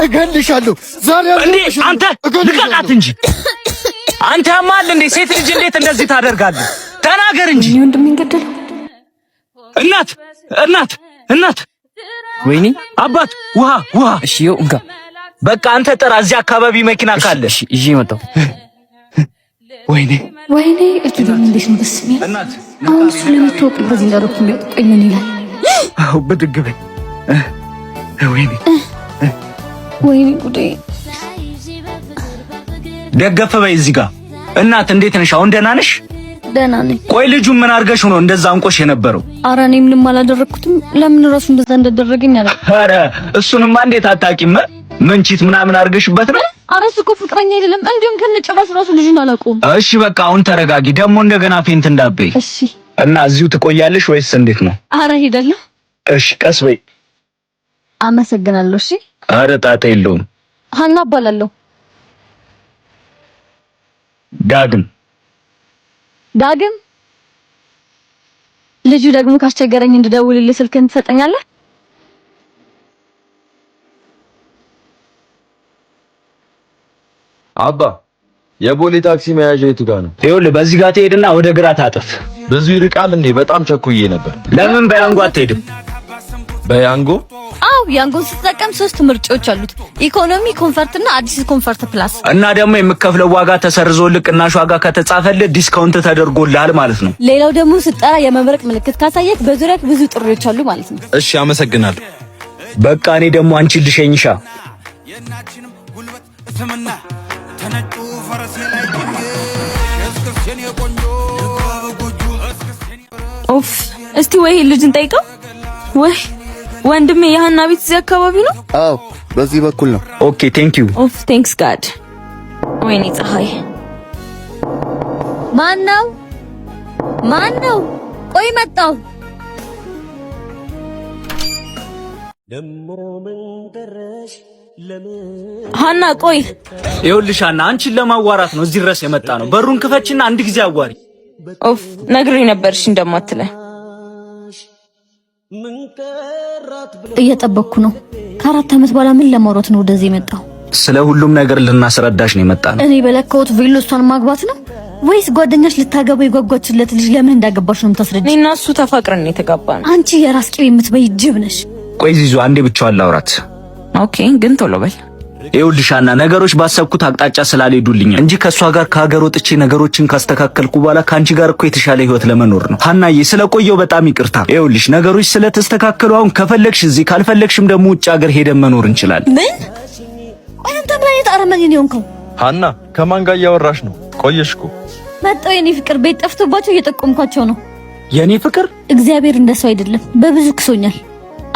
እገልሻለሁ ዛሬ አንተ ልቀቃት እንጂ አንተ ማል እንዴ ሴት ልጅ እንዴት እንደዚህ ታደርጋለህ? ተናገር እንጂ ወንድሜን ገደለው። እናት ወይኔ አባት ውሃ እሺ ይኸው እንካ በቃ አንተ ጥራ እዚህ አካባቢ መኪና ካለ እሺ ይዤ መጣሁ ወይኔ እቱ ደግሞ እንዴት ነው ደስ የሚል አሁን ስለምትወቅ በዚህ እንዳሮክ የሚያውቀኝ ምን ይላል አው ብድግ በይ ወይኔ ጉዴ ደገፈ በይ እዚህ ጋር እናት እንዴት ነሽ አሁን ደህና ነሽ ደህና ነኝ ቆይ ልጁ ምን አርገሽ ነው እንደዛ አንቆሽ የነበረው ኧረ እኔ ምንም አላደረኩትም ለምን ራሱ እንደዛ እንደደረገኝ አለ ኧረ እሱንማ እንዴት አታውቂም መንቺት ምናምን አርገሽበት ነው ኧረ እሱ እኮ ፍቅረኛ አይደለም እንዴም ከነጨራስ ራሱ ልጅን አላውቀውም እሺ በቃ አሁን ተረጋጊ ደግሞ እንደገና ፌንት እንዳትበይ እሺ እና እዚሁ ትቆያለሽ ወይስ እንዴት ነው ኧረ ሄዳለሁ እሺ ቀስ በይ አመሰግናለሁ እሺ ኧረ ጣጣ የለውም ሀና እባላለሁ ዳግም ልጁ ደግሞ ካስቸገረኝ እንድደውልልህ ስልክህን ትሰጠኛለህ? አባ የቦሌ ታክሲ መያዣ የቱ ጋር ነው? ይኸውልህ በዚህ ጋር ትሄድና ወደ ግራ ታጥፍ። ብዙ ይርቃል እንዴ? በጣም ቸኩዬ ነበር። ለምን በያንጎ አትሄድም? በያንጎ? አው ያንጎን ስትጠቀም 3 ምርጫዎች አሉት። ኢኮኖሚ፣ ኮምፈርት እና አዲስ ኮምፈርት ፕላስ። እና ደግሞ የምከፍለው ዋጋ ተሰርዞልህ ቅናሽ ዋጋ ከተጻፈልህ ዲስካውንት ተደርጎልሃል ማለት ነው። ሌላው ደግሞ ስትጠራ የመብረቅ ምልክት ካሳየክ በዙሪያክ ብዙ ጥሪዎች አሉ ማለት ነው። እሺ አመሰግናለሁ። በቃ እኔ ደግሞ አንቺን ልሸኝሻ። ኦፍ እስቲ ወይ ልጅን ጠይቀው ወይ ወንድሜ የሃና ቤት እዚህ አካባቢ ነው? አዎ በዚህ በኩል ነው። ኦኬ ቴንክ ዩ። ኦፍ ቴንክስ ጋድ። ወይኔ ፀሐይ ማን ነው? ቆይ መጣው። ሃና ቆይ። ይኸውልሽ ሃና አንቺን ለማዋራት ነው እዚህ ድረስ የመጣ ነው። በሩን ክፈችና አንድ ጊዜ አዋሪ። ኦፍ ነግሬኝ ነበርሽ እንደማትለኝ። እየጠበቅኩ ነው። ከ4 ዓመት በኋላ ምን ለማውራት ነው ወደዚህ የመጣው? ስለ ሁሉም ነገር ልናስረዳሽ ነው የመጣ ነው። እኔ በለካውት ቬሎ እሷን ማግባት ነው ወይስ ጓደኛሽ ልታገባ የጓጓችለት ልጅ ለምን እንዳገባሽ ነው የምታስረዳኝ? እኔና እሱ ተፋቅረን የተጋባን። አንቺ የራስ ቅቤ የምትበይ ጅብ ነሽ። ቆይ ዚዙ አንዴ ብቻዋን ላውራት። ኦኬ ግን ቶሎ በል። ይኸውልሽ ሃና ነገሮች ባሰብኩት አቅጣጫ ስላልሄዱልኝ እንጂ ከሷ ጋር ከሀገር ወጥቼ ነገሮችን ካስተካከልኩ በኋላ ካንቺ ጋር እኮ የተሻለ ህይወት ለመኖር ነው። ሃናዬ ስለቆየው በጣም ይቅርታ። ይኸውልሽ ነገሮች ስለተስተካከሉ አሁን ከፈለግሽ እዚህ ካልፈለግሽም ደግሞ ውጭ ሀገር ሄደን መኖር እንችላለን። ምን? አንተ ምን አይነት አረመኔ ነው የሆንከው? ሃና ከማን ጋር እያወራሽ ነው? ቆየሽ እኮ። መጣው የኔ ፍቅር ቤት ጠፍቶባቸው እየጠቆምኳቸው ነው። የኔ ፍቅር እግዚአብሔር እንደሰው አይደለም፣ በብዙ ክሶኛል።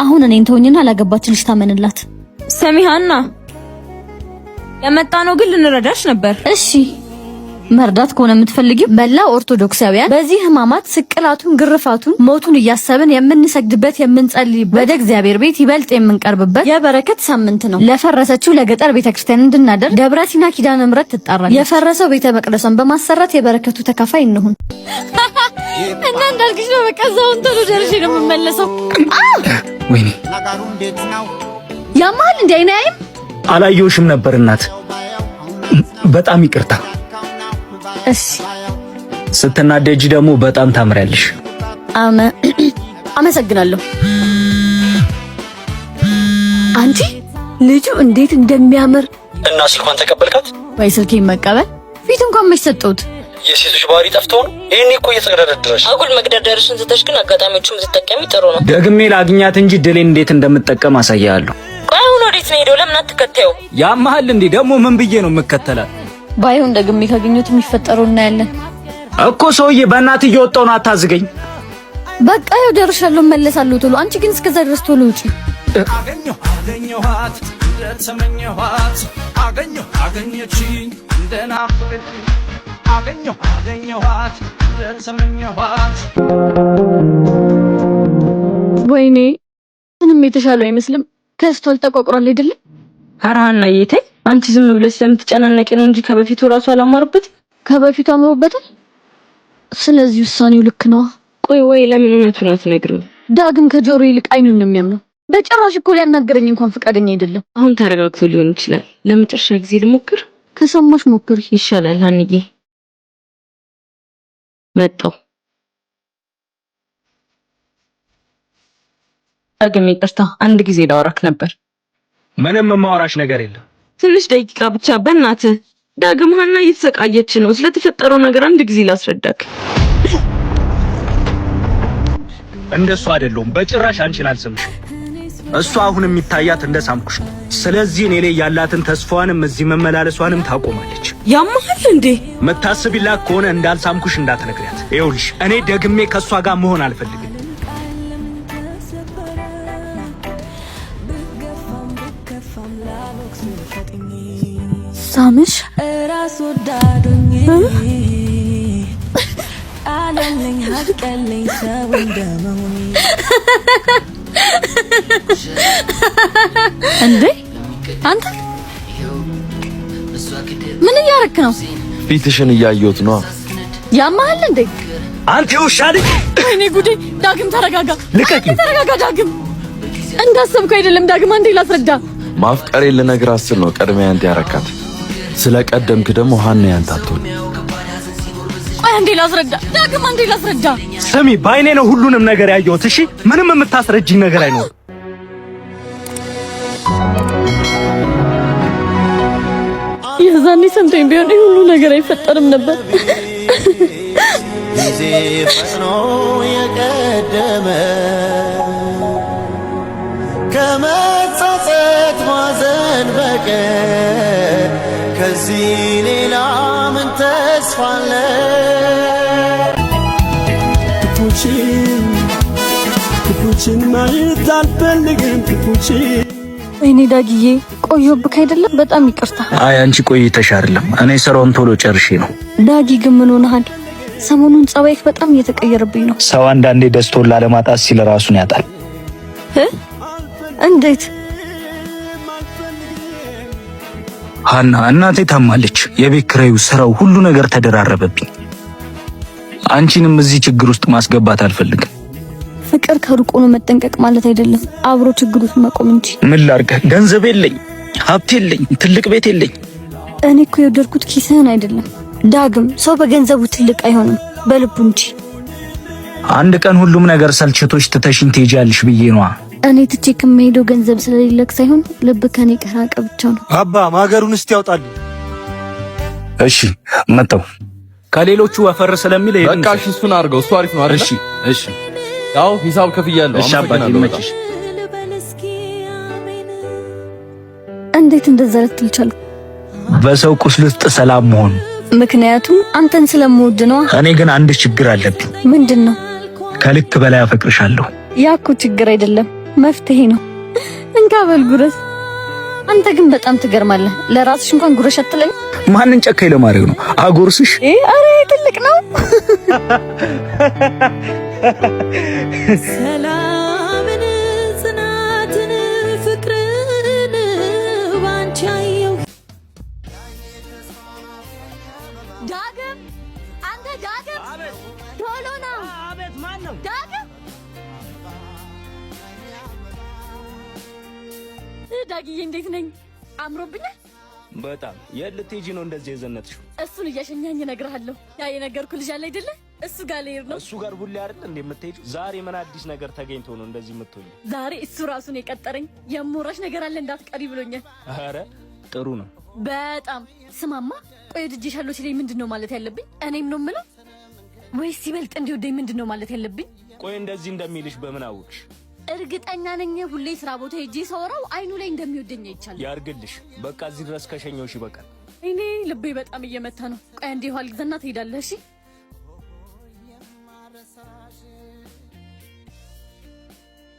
አሁን እኔን ተወኝና አላገባችልሽ ታመንላት። ሰሚ ሃና የመጣ ነው ግን ልንረዳሽ ነበር። እሺ መርዳት ከሆነ የምትፈልጊው መላ ኦርቶዶክሳውያን በዚህ ህማማት ስቅላቱን፣ ግርፋቱን፣ ሞቱን እያሰብን የምንሰግድበት የምንጸልይበት ወደ እግዚአብሔር ቤት ይበልጥ የምንቀርብበት የበረከት ሳምንት ነው። ለፈረሰችው ለገጠር ቤተክርስቲያን እንድናደርግ ደብረ ሲና ኪዳነ ምሕረት ትጣራለች። የፈረሰው ቤተ መቅደሷን በማሰራት የበረከቱ ተካፋይ እንሁን። እና እንዳልክሽ ነው በቃ እዛውን ቶሎ ደርሼ ነው የምመለሰው። ወይኔ ያማል እንዴ አይናይም አላየሁሽም ነበር እናት። በጣም ይቅርታ። እሺ ስትናደጂ ደግሞ በጣም ታምሪያለሽ። አመሰግናለሁ። አንቺ ልጁ እንዴት እንደሚያምር እና ስልኳን ተቀበልካት ወይ? ስልኬን መቀበል ፊት እንኳን መች ሰጠሁት? የሴቶች ባህሪ ጠፍተው ነው። ይሄኔ እኮ እየተገደረደረሽ። አጉል መግደርደርሽን ዝተሽ ግን አጋጣሚዎቹን ብትጠቀሚ ጥሩ ነው። ደግሜ ላግኛት እንጂ ድሌን እንዴት እንደምጠቀም አሳያለሁ። ቆይ አሁን ወዴት ነው ሄደው? ለምን አትከተየው? ያማል እንዴ ደግሞ ምን ብዬ ነው የምከተላት? ባይሆን ደግሜ ካገኘሁት የሚፈጠረው እናያለን እኮ። ሰውዬ በእናት እየወጣሁ ነው፣ አታዝገኝ። በቃ ያው ደርሻለሁ፣ እመለሳለሁ ቶሎ። አንቺ ግን እስከዛ ድረስ ቶሎ ውጪ። አገኘኋት ለተመኘኋት አገኘችኝ እንደናፈቀኝ አገኘኋት ለተመኘኋት። ወይኔ ምንም የተሻለው አይመስልም። ከስቷል፣ ተቆቅሯል አይደለም? ኧረ ሀናዬ ተይ አንቺ ዝም ብለሽ ስለምትጨናነቂ ነው እንጂ ከበፊቱ ራሱ አላማረበትም። ከበፊቱ አምሮበታል። ስለዚህ ውሳኔው ልክ ነው። ቆይ ወይ ለምን እውነቱን አትነግሪው? ዳግም ከጆሮ ይልቅ አይኑን ነው የሚያምነው። በጭራሽ እኮ ሊያናገረኝ እንኳን ፈቃደኛ አይደለም። አሁን ተረጋግቶ ሊሆን ይችላል። ለመጨረሻ ጊዜ ልሞክር። ከሰማሽ ሞክር ይሻላል። ሀንዬ መጣሁ። ዳግም ይቅርታ፣ አንድ ጊዜ ላወራክ ነበር። ምንም የማወራሽ ነገር የለም። ትንሽ ደቂቃ ብቻ በእናትህ። ዳግም ሀና እየተሰቃየች ነው። ስለተፈጠረው ነገር አንድ ጊዜ ላስረዳክ። እንደሱ አይደለም፣ በጭራሽ አንቺን አልሰምሽም። እሷ አሁን የሚታያት እንደሳምኩሽ ነው። ስለዚህ እኔ ላይ ያላትን ተስፋዋንም እዚህ መመላለሷንም ታቆማለች። ያማል እንዴ? መታሰቢላት ከሆነ እንዳልሳምኩሽ እንዳትነግሪያት። ይኸውልሽ እኔ ደግሜ ከሷ ጋር መሆን አልፈልግም። ሳምሽ ራስ ወዳዱኝ አለልኝ ሀቀልኝ ሰው እንደመሆኔ እንዴ አንተ ምን እያረክ ነው? ፊትሽን እያየሁት ነው። ያማል እንዴ? አንተ ውሻ ልጅ! ወይኔ ጉዴ! ዳግም ተረጋጋ፣ ልቀቂ! ተረጋጋ ዳግም። እንዳሰብኩ አይደለም ዳግም፣ አንዴ ላስረዳ። ማፍቀሬ ልነግራት ስል ነው ቀድሜ አንተ ያረካት። ስለቀደምክ ደግሞ ሀና ያንተ አትሆን። ቆይ አንዴ ላስረዳ ዳግም፣ አንዴ ላስረዳ። ስሚ፣ ባይኔ ነው ሁሉንም ነገር ያየሁት። እሺ ምንም የምታስረጅኝ ነገር አይኖርም። የዛኔ ሰምተኝ ቢሆን ይህ ሁሉ ነገር አይፈጠርም ነበር። ጊዜ ፈጥኖ የቀደመ ከመጸጸት ማዘን በቀር ከዚህ ሌላ ምን ተስፋ አለ? ክፉችን ማየት አልፈልግም። ወይኔ ዳግዬ ቆየሁብክ አይደለም? በጣም ይቅርታ። አይ አንቺ ቆይተሽ አይደለም፣ እኔ ስራውን ቶሎ ጨርሼ ነው። ዳጊ ግን ምን ሆነሃል? ሰሞኑን ጸባይክ በጣም እየተቀየረብኝ ነው። ሰው አንዳንዴ ደስቶን ላለማጣት ሲል ራሱን ያጣል። እንዴት? ሀና እናቴ ታማለች። የቤት ኪራዩ፣ ስራው፣ ሁሉ ነገር ተደራረበብኝ። አንቺንም እዚህ ችግር ውስጥ ማስገባት አልፈልግም። ፍቅር ከሩቅ ሆኖ መጠንቀቅ ማለት አይደለም፣ አብሮ ችግር ውስጥ መቆም እንጂ። ምን ላድርግ? ገንዘብ የለኝ፣ ሀብት የለኝ፣ ትልቅ ቤት የለኝ። እኔ እኮ የወደድኩት ኪስህን አይደለም ዳግም። ሰው በገንዘቡ ትልቅ አይሆንም በልቡ እንጂ። አንድ ቀን ሁሉም ነገር ሰልችቶሽ ትተሽኝ ትሄጃለሽ ብዬ ነዋ። እኔ ትቼ ከመሄደው ገንዘብ ስለሌለክ ሳይሆን ልብ ከኔ ከራቀ ብቻ ነው። አባ ማገሩን እስቲ ያውጣል። እሺ መጣው። ከሌሎቹ ወፈር ስለሚል በቃ እሺ፣ እሱን አድርገው። እሱ አሪፍ ነው አይደል? እሺ እሺ፣ ያው ሂሳብ ከፍያለሁ። እሺ አባቴ ይመችሽ። እንዴት እንደዛ ልትል ቻልክ? በሰው ቁስል ውስጥ ሰላም መሆን። ምክንያቱም አንተን ስለምወድ ነው። እኔ ግን አንድ ችግር አለብኝ። ምንድነው? ከልክ በላይ አፈቅርሻለሁ። ያኩ ችግር አይደለም መፍትሄ ነው። እንካ በል ጉረስ። አንተ ግን በጣም ትገርማለህ። ለራስሽ እንኳን ጉረሽ አትለኝ። ማንን ጨካኝ ለማድረግ ነው? አጎርስሽ? አረ ትልቅ ነው። ሰላምን ጽናትን ፍቅርን ባንቺ አየሁ። ዳግም አንተ ዳግም ቶሎ ና። አቤት። ማን ነው? ዳግም ዳግዬ እንዴት ነኝ? አምሮብኛል በጣም። የት ልትሄጂ ነው እንደዚህ የዘነጥሽው? እሱን እያሸኛኝ እነግርሃለሁ። ያ የነገርኩ ልጅ አለ አይደለ? እሱ ጋር ልሄድ ነው። እሱ ጋር ሁሌ አይደል እንዴ የምትሄጂው? ዛሬ ምን አዲስ ነገር ተገኝቶ ነው እንደዚህ የምትሆኚው? ዛሬ እሱ ራሱን የቀጠረኝ የምወራሽ ነገር አለ እንዳትቀሪ ብሎኛል። ኧረ ጥሩ ነው በጣም። ስማማ ቆይ ወድጄሻለሁ ሲለኝ ምንድን ነው ማለት ያለብኝ? እኔም ነው የምለው ወይስ ሲበልጥ እንዲወደኝ ምንድን ነው ማለት ያለብኝ? ቆይ እንደዚህ እንደሚልሽ በምን አወቅሽ? እርግጠኛ ነኝ ሁሌ ስራ ቦታ ሄጄ ሳወራው አይኑ ላይ እንደሚወደኝ አይቻለሁ። ያርግልሽ። በቃ እዚህ ድረስ ከሸኘሁሽ ይበቃል። እኔ ልቤ በጣም እየመታ ነው። ቆይ አንዴ ውሃ ልግዛና ትሄዳለህ። እሺ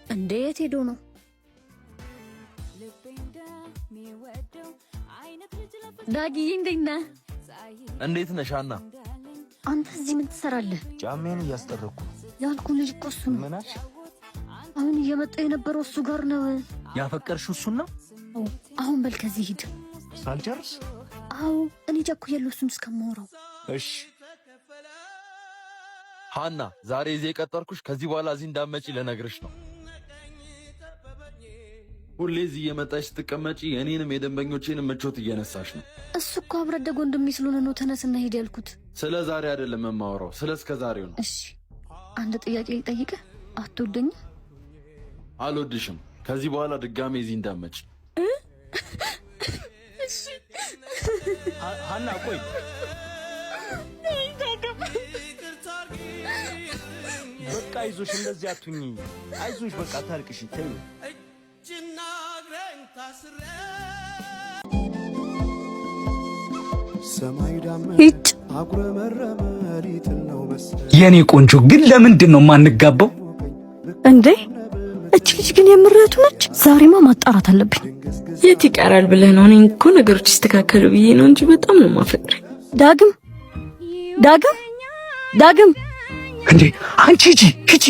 እንዴት ሄዶ ነው? ዳጊዬ እንዴት ነህ? እንዴት ነሽ ሀና? አንተ እዚህ ምን ትሰራለህ? ጫሜን እያስጠረኩ ያልኩህ ልጅ እኮ እሱ ነው። ምን አልሽ? አሁን እየመጣ የነበረው እሱ ጋር ነው። ያፈቀርሽው እሱን ነው? አሁን በል ከዚህ ሂድ። ሳልጨርስ? አዎ እኔ ቸኩያለሁ እሱን እስከማወራው። እሺ ሀና፣ ዛሬ እዚህ የቀጠርኩሽ ከዚህ በኋላ እዚህ እንዳትመጪ ልነግርሽ ነው። ሁሌ እዚህ እየመጣሽ ስትቀመጪ እኔንም የደንበኞቼንም ምቾት እየነሳሽ ነው። እሱ እኮ አብረን ደጎ እንደሚስሉን ነው ተነስና ሄድ ያልኩት። ስለ ዛሬ አይደለም የማወራው፣ ስለ እስከ ዛሬው ነው። እሺ አንድ ጥያቄ ልጠይቅህ። አትወደኝም? አልወድሽም። ከዚህ በኋላ ድጋሜ እዚህ እንዳትመጪ። እሺ ሀና ቆይ በቃ አይዞሽ፣ እንደዚህ አትሁኚ። አይዞሽ በቃ ታልቅሽ ተይው። እጅና እግሬን ታስሬ ሰማይ ዳመና አጉረመረመ ሊጥል ነው መሰለኝ። የኔ ቆንጆ ግን ለምንድን ነው የማንጋባው እንዴ? እቺ ልጅ ግን የምረቱ ነች። ዛሬማ ማጣራት አለብኝ። የት ይቀራል ብለህ ነው? እኔ እኮ ነገሮች ይስተካከሉ ብዬ ነው እንጂ በጣም ነው ማፈቅረኝ። ዳግም ዳግም ዳግም እንዴ? አንቺ ሂጂ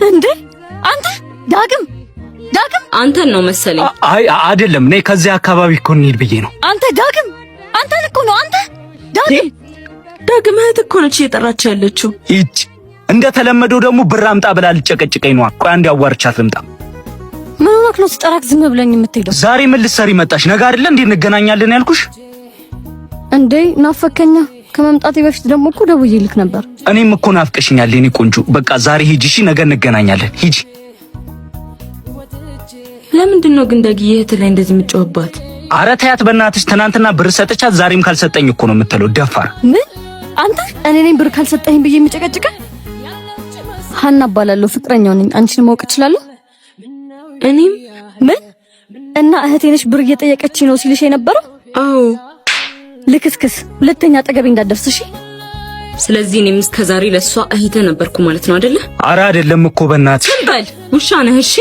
እንዴ! አንተ ዳግም ዳግም አንተን ነው መሰለኝ። አይ አይደለም፣ እኔ ከዚህ አካባቢ እኮ እንሂድ ብዬ ነው። አንተ ዳግም አንተን እኮ ነው። አንተ ዳግም እህት እኮ ነች እየጠራች ያለችው። ሂጂ። እንደተለመደው ደግሞ ብር አምጣ ብላ ልጨቀጭቀኝ ነው። ቆይ አንዴ አዋርቻት ልምጣ። ምን ሆነክ ነው ስጠራክ ዝም ብለኝ የምትሄደው? ዛሬ ምን ልትሰሪ መጣሽ? ነገ አይደለ እንዴ እንገናኛለን ያልኩሽ? እንዴ ናፈከኛ። ከመምጣቴ በፊት ደግሞ እኮ ደውዬልክ ነበር። እኔም እኮ ናፍቀሽኛል የኔ ቆንጆ። በቃ ዛሬ ሂጂ እሺ፣ ነገ እንገናኛለን። ሂጂ። ለምንድን ነው ግን ዳግዬ እህት ላይ እንደዚህ የምትጮህባት? ኧረ ተያት በእናትሽ። ትናንትና ብር ሰጥቻት ዛሬም ካልሰጠኝ እኮ ነው የምትለው። ደፋር። ምን አንተ እኔ ነኝ ብር ካልሰጠኝ ብዬ የምጨቀጭቀኝ? ሀና እባላለሁ፣ ፍቅረኛው ነኝ። አንቺን ማወቅ እችላለሁ? እኔም ምን እና እህቴ ነሽ ብር እየጠየቀች ነው ሲልሽ የነበረው? አዎ ልክስክስ። ሁለተኛ አጠገቤ እንዳትደርስ እሺ? ስለዚህ እኔም እስከ ዛሬ ለሷ እህቴ ነበርኩ ማለት ነው አይደለ? ኧረ አይደለም እኮ በእናትሽ። በል ውሻ ነህ እሺ?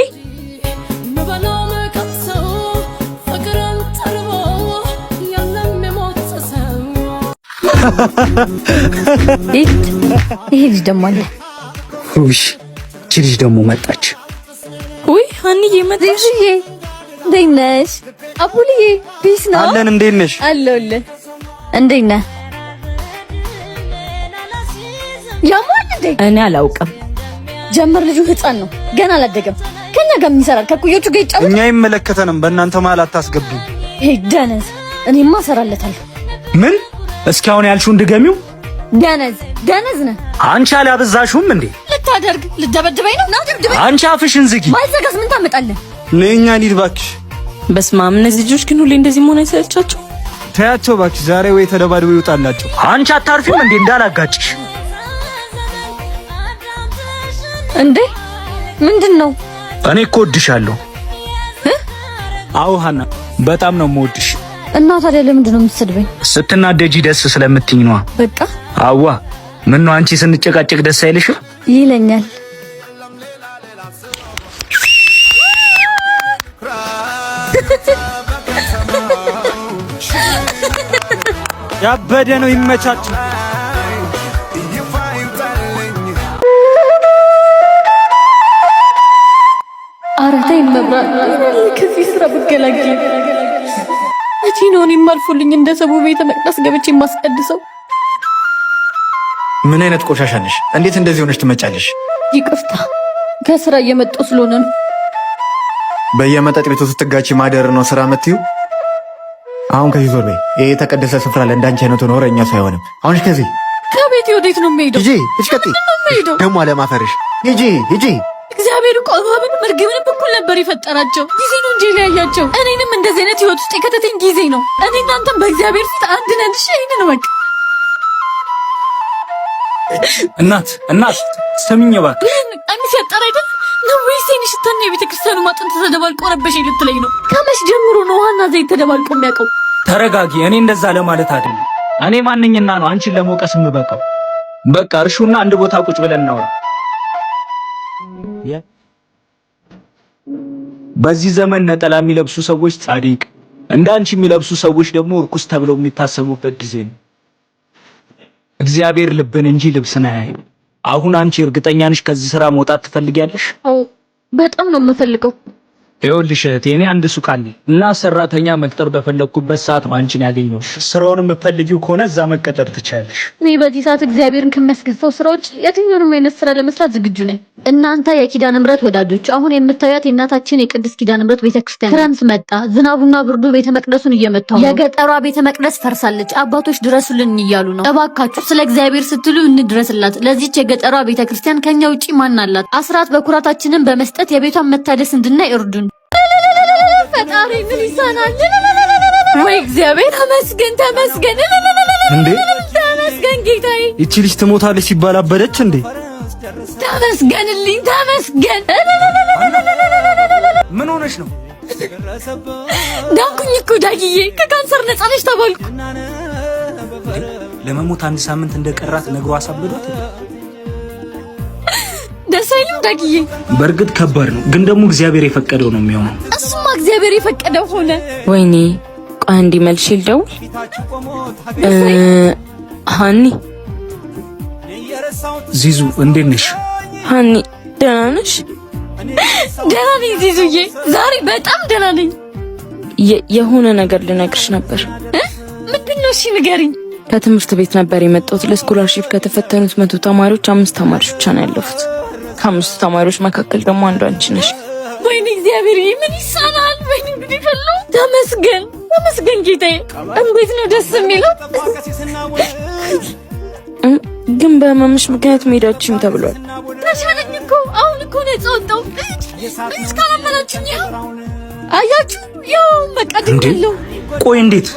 ይሄ ልጅ ደግሞ አለ። ውይ እቺ ልጅ ደግሞ መጣች። ውይ ሀኒዬ መጣሽ። እንዴት ነሽ? አቡልዬ ፒስ ነው አለን። እንዴት ነሽ? አለሁልህ። እንዴት ነህ? ያማል እንዴ? እኔ አላውቅም። ጀመር ልጁ ህፃን ነው ገና አላደገም። ከኛ ጋር ምን ይሰራል? ከኩዮቹ ጋር ይጫወታል። እኛ አይመለከተንም። በእናንተ መሀል አታስገቡኝ። ይሄ ደነዝ። እኔማ እሰራለታለሁ። ምን? እስኪ አሁን ያልሽውን ድገሚው። ደነዝ ነህ አንቺ። አላበዛሽውም እንዴ? ልታደርግ ልደበድበኝ ነው? ና ደብድበኝ። አንቺ አፍሽን ዝጊ። ማይዘጋስ ምን ታመጣለህ? ነኛ እንሂድ እባክሽ። በስመ አብ። እነዚህ ልጆች ግን ሁሌ እንደዚህ መሆን አይሰለቻቸው? ተያቸው እባክሽ። ዛሬ ወይ ተደባድበው ይወጣላቸው። አንቺ አታርፊም እንዴ? እንዳላጋጭሽ እንዴ። ምንድነው? እኔ እኮ እወድሻለሁ። አዎ ሀና፣ በጣም ነው የምወድሽ። እና ታዲያ ለምንድን ነው የምትሰድበኝ? ስትናደጂ ደስ ስለምትኝ ነዋ። በቃ አዋ። ምን ነው አንቺ ስንጨቃጨቅ ደስ አይልሽም? ይለኛል። ያበደ ነው። ይመቻችሁ። አራታይ መብራት ከዚህ ስራ ብገላገል እቺ ነው እኔም አልፎልኝ እንደ ሰቡ ቤተ መቅደስ ገብቼ የማስቀድሰው። ምን አይነት ቆሻሻ ነሽ? እንዴት እንደዚህ ሆነሽ ትመጫለሽ? ይቅርታ ከስራ እየመጣሁ ስለሆነ ነው። በየመጠጥ ቤቱ ስትጋቺ ማደር ነው ስራ መትዩ? አሁን ከዚህ ዞር በይ። ይሄ የተቀደሰ ስፍራ ለእንዳንቺ አይነቱ ኖረኛ ሰው አይሆንም። አሁን ከዚህ ከቤቴ ወዴት ነው የምሄደው? ሂጂ። እሽቀጥ ደግሞ አለማፈርሽ። ሂጂ ሂጂ። እግዚአብሔር እኮ እባብን እርግብንም እኩል ነበር የፈጠራቸው። ጊዜ ነው እንጂ ያያቸው። እኔንም እንደዚህ አይነት ህይወት ውስጥ የከተተኝ ጊዜ ነው። እኔ እናንተም በእግዚአብሔር ፊት አንድ ነን። እሺ ይሄን ነው በቃ። እናት ሰሚኝ እባክሽ። ቀሚስ ያጠረ አይደል ነው ወይስ የኔ ሽታና የቤተ ክርስቲያኑ ማጥንት ተደባልቆ ረበሽ ልትለኝ ነው? ከመች ጀምሮ ነው ውሃና ዘይት ተደባልቆ የሚያውቀው? ተረጋጊ። እኔ እንደዛ ለማለት አይደለም። እኔ ማንኝና ነው አንቺን ለመውቀስ የምበቃው? በቃ እርሹና አንድ ቦታ ቁጭ ብለን እናውራ። በዚህ ዘመን ነጠላ የሚለብሱ ሰዎች ጻድቅ፣ እንዳንቺ የሚለብሱ ሰዎች ደግሞ እርኩስ ተብለው የሚታሰቡበት ጊዜ ነው። እግዚአብሔር ልብን እንጂ ልብስን አያይም። አሁን አንቺ እርግጠኛ ነሽ ከዚህ ስራ መውጣት ትፈልጊያለሽ? አዎ በጣም ነው የምፈልገው። ይኸውልሽ እህቴ እኔ አንድ ሱቅ አለኝ እና ሰራተኛ መቅጠር በፈለኩበት ሰዓት ነው አንቺን ያገኘሁሽ። ስራውን የምትፈልጊው ከሆነ እዛ መቀጠር ትችያለሽ። እኔ በዚህ ሰዓት እግዚአብሔርን ከሚያስከፋው ስራዎች የትኛውንም አይነት ስራ ለመስራት ዝግጁ ነኝ። እናንተ የኪዳነ ምሕረት ወዳጆች አሁን የምታዩት የእናታችን የቅድስት ኪዳነ ምሕረት ቤተክርስቲያን ክረምት መጣ። ዝናቡና ብርዱ ቤተ መቅደሱን እየመታው ነው። የገጠሯ ቤተ መቅደስ ፈርሳለች። አባቶች ድረሱልን እያሉ ነው። እባካችሁ ስለ እግዚአብሔር ስትሉ እንድረስላት። ለዚች የገጠሯ ቤተክርስቲያን ከኛ ውጪ ማን አላት? አስራት በኩራታችንን በመስጠት የቤቷን መታደስ እንድናይ እርዱን። ፈጣሪ ምን ይሳናል? ወይ እግዚአብሔር ተመስገን ተመስገን እንዴ ተመስገን ጌታዬ። እቺ ልጅ ትሞታለች ሲባል አበደች እንዴ? ተመስገንልኝ ተመስገን። ምን ሆነሽ ነው? ዳንኩኝ እኮ ዳግዬ፣ ከካንሰር ነፃ ነሽ ተባልኩ። ለመሞት አንድ ሳምንት እንደቀራት ነግሮ አሳብዶት ደስ አይልም ዳግዬ? በእርግጥ ከባድ ነው፣ ግን ደግሞ እግዚአብሔር የፈቀደው ነው የሚሆነው። እሱማ እግዚአብሔር የፈቀደው ሆነ። ወይኔ ቆይ አንዴ መልሼ ልደውል። ሃኒ ዚዙ እንዴት ነሽ? ሃኒ ደህና ነሽ? ደህና ነኝ ዚዙዬ፣ ዛሬ በጣም ደህና ነኝ። የሆነ ነገር ልነግርሽ ነበር። ምንድን ነው? እሺ ንገሪኝ። ከትምህርት ቤት ነበር የመጣሁት። ለስኮላርሺፕ ከተፈተኑት 100 ተማሪዎች 5 ተማሪዎች ብቻ ነው ያለፉት። ከ5 ተማሪዎች መካከል ደግሞ አንዷ አንቺ ነሽ። ወይኔ እግዚአብሔር ምን ይሳናል? ወይኔ እንግዲህ ፈሎ ተመስገን ተመስገን ጌታዬ። እንዴት ነው ደስ የሚለው። ግን በህመምሽ ምክንያት መሄዳችን ተብሏል። ተሻለኝ እኮ አሁን እኮ ነው የጸወጣው። እስካላመናችሁኝ ያው አያችሁ፣ ያው በቃ ድንገለው። ቆይ እንዴት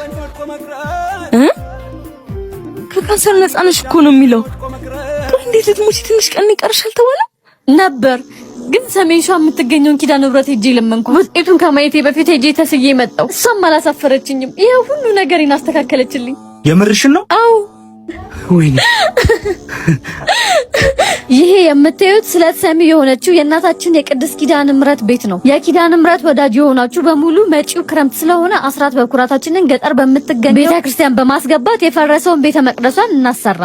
ከካንሰር ነፃ ነሽ እኮ ነው የሚለው። ቆይ እንዴት ልትሞቺ ትንሽ ቀን ይቀርሻል ተባለ ነበር። ግን ሰሜን ሸዋ የምትገኘውን ኪዳነ ምሕረት ሄጄ ለመንኳት። ውጤቱን ከማየቴ በፊት ሄጄ ተስዬ መጣሁ። እሷም አላሳፈረችኝም። ይሄ ሁሉ ነገሬን አስተካከለችልኝ። የምርሽን ነው? አዎ። ወይኔ ይሄ የምታዩት ስለት ሰሚ የሆነችው የእናታችን የቅድስት ኪዳነ ምሕረት ቤት ነው። የኪዳነ ምሕረት ወዳጅ የሆናችሁ በሙሉ መጪው ክረምት ስለሆነ አስራት በኩራታችንን ገጠር በምትገኘው ቤተክርስቲያን በማስገባት የፈረሰውን ቤተ መቅደሷን እናሰራ።